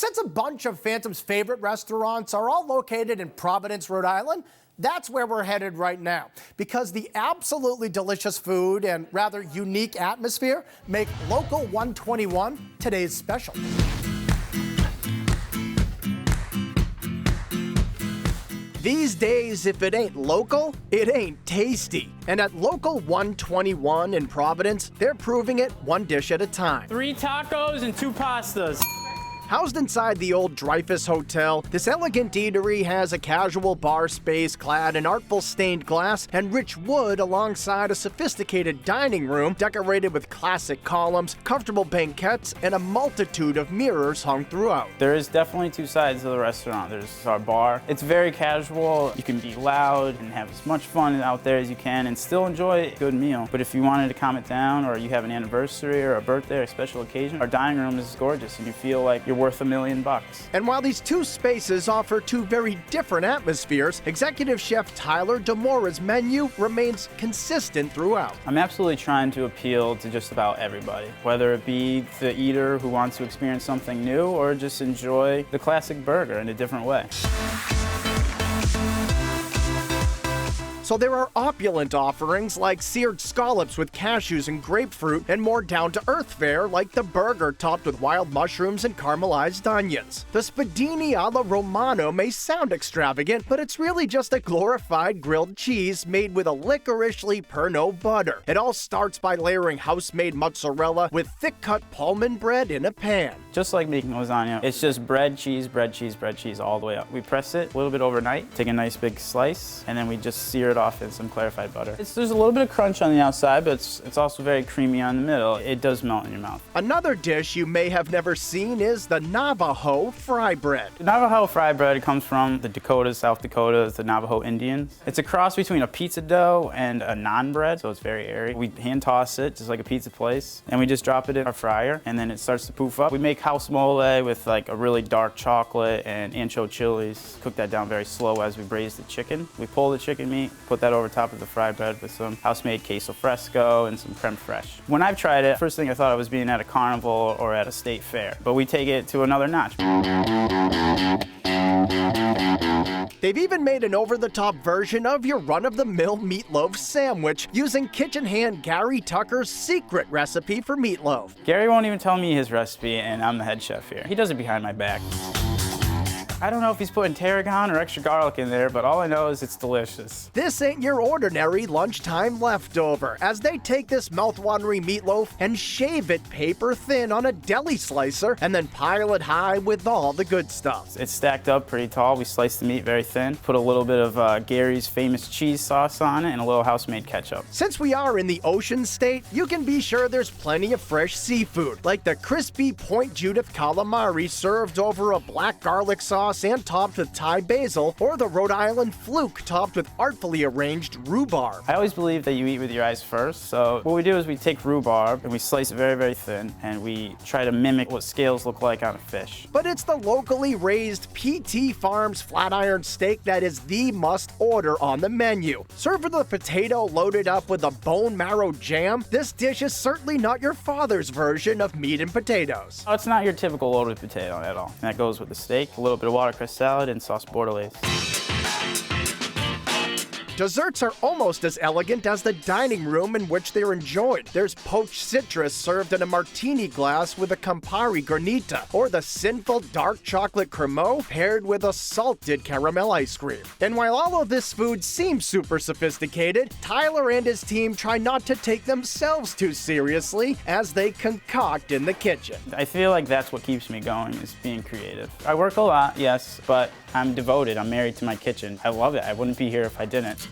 Since a bunch of Phantom's favorite restaurants are all located in Providence, Rhode Island, that's where we're headed right now, because the absolutely delicious food and rather unique atmosphere make Local 121 today's special. These days, if it ain't local, it ain't tasty. And at Local 121 in Providence, they're proving it one dish at a time. 3 tacos and 2 pastas. Housed inside the old Dreyfus Hotel, this elegant eatery has a casual bar space clad in artful stained glass and rich wood alongside a sophisticated dining room decorated with classic columns, comfortable banquettes, and a multitude of mirrors hung throughout. There is definitely 2 sides to the restaurant. There's our bar. It's very casual. You can be loud and have as much fun out there as you can and still enjoy a good meal. But if you wanted to calm it down, or you have an anniversary or a birthday or a special occasion, our dining room is gorgeous and you feel like you're worth $1 million. And while these 2 spaces offer 2 very different atmospheres, executive chef Tyler DeMora's menu remains consistent throughout. I'm absolutely trying to appeal to just about everybody, whether it be the eater who wants to experience something new or just enjoy the classic burger in a different way. So there are opulent offerings like seared scallops with cashews and grapefruit, and more down-to-earth fare like the burger topped with wild mushrooms and caramelized onions. The Spadina Alla Romano may sound extravagant, but it's really just a glorified grilled cheese made with a licorishly Pernod butter. It all starts by layering house-made mozzarella with thick-cut Pullman bread in a pan. Just like making lasagna, it's just bread, cheese, bread, cheese, bread, cheese all the way up. We press it a little bit overnight, take a nice big slice, and then we just sear it off in some clarified butter. There's a little bit of crunch on the outside, but it's also very creamy on the middle. It does melt in your mouth. Another dish you may have never seen is the Navajo fry bread. The Navajo fry bread comes from the Dakotas, South Dakotas, the Navajo Indians. It's a cross between a pizza dough and a naan bread, so it's very airy. We hand toss it, just like a pizza place, and we just drop it in our fryer, and then it starts to poof up. We make house mole with like a really dark chocolate and ancho chilies. Cook that down very slow as we braise the chicken. We pull the chicken meat, put that over top of the fry bread with some house-made queso fresco and some creme fraiche. When I've tried it, first thing I thought I was being at a carnival or at a state fair, but we take it to another notch. They've even made an over-the-top version of your run-of-the-mill meatloaf sandwich using kitchen hand Gary Tucker's secret recipe for meatloaf. Gary won't even tell me his recipe, and I'm the head chef here. He does it behind my back. I don't know if he's putting tarragon or extra garlic in there, but all I know is it's delicious. This ain't your ordinary lunchtime leftover, as they take this mouth-watering meatloaf and shave it paper thin on a deli slicer and then pile it high with all the good stuff. It's stacked up pretty tall. We slice the meat very thin, put a little bit of Gary's famous cheese sauce on it, and a little house-made ketchup. Since we are in the Ocean State, you can be sure there's plenty of fresh seafood, like the crispy Point Judith calamari served over a black garlic sauce and topped with Thai basil, or the Rhode Island fluke topped with artfully arranged rhubarb. I always believe that you eat with your eyes first, so what we do is we take rhubarb and we slice it very, very thin, and we try to mimic what scales look like on a fish. But it's the locally raised PT Farms flat iron steak that is the must-order on the menu. Served with a potato loaded up with a bone marrow jam, this dish is certainly not your father's version of meat and potatoes. Oh, it's not your typical loaded potato at all. And that goes with the steak, a little bit of watercress salad, and sauce bordelaise. Desserts are almost as elegant as the dining room in which they're enjoyed. There's poached citrus served in a martini glass with a Campari granita, or the sinful dark chocolate cremeux paired with a salted caramel ice cream. And while all of this food seems super sophisticated, Tyler and his team try not to take themselves too seriously as they concoct in the kitchen. I feel like that's what keeps me going, is being creative. I work a lot, yes, but I'm devoted. I'm married to my kitchen. I love it. I wouldn't be here if I didn't.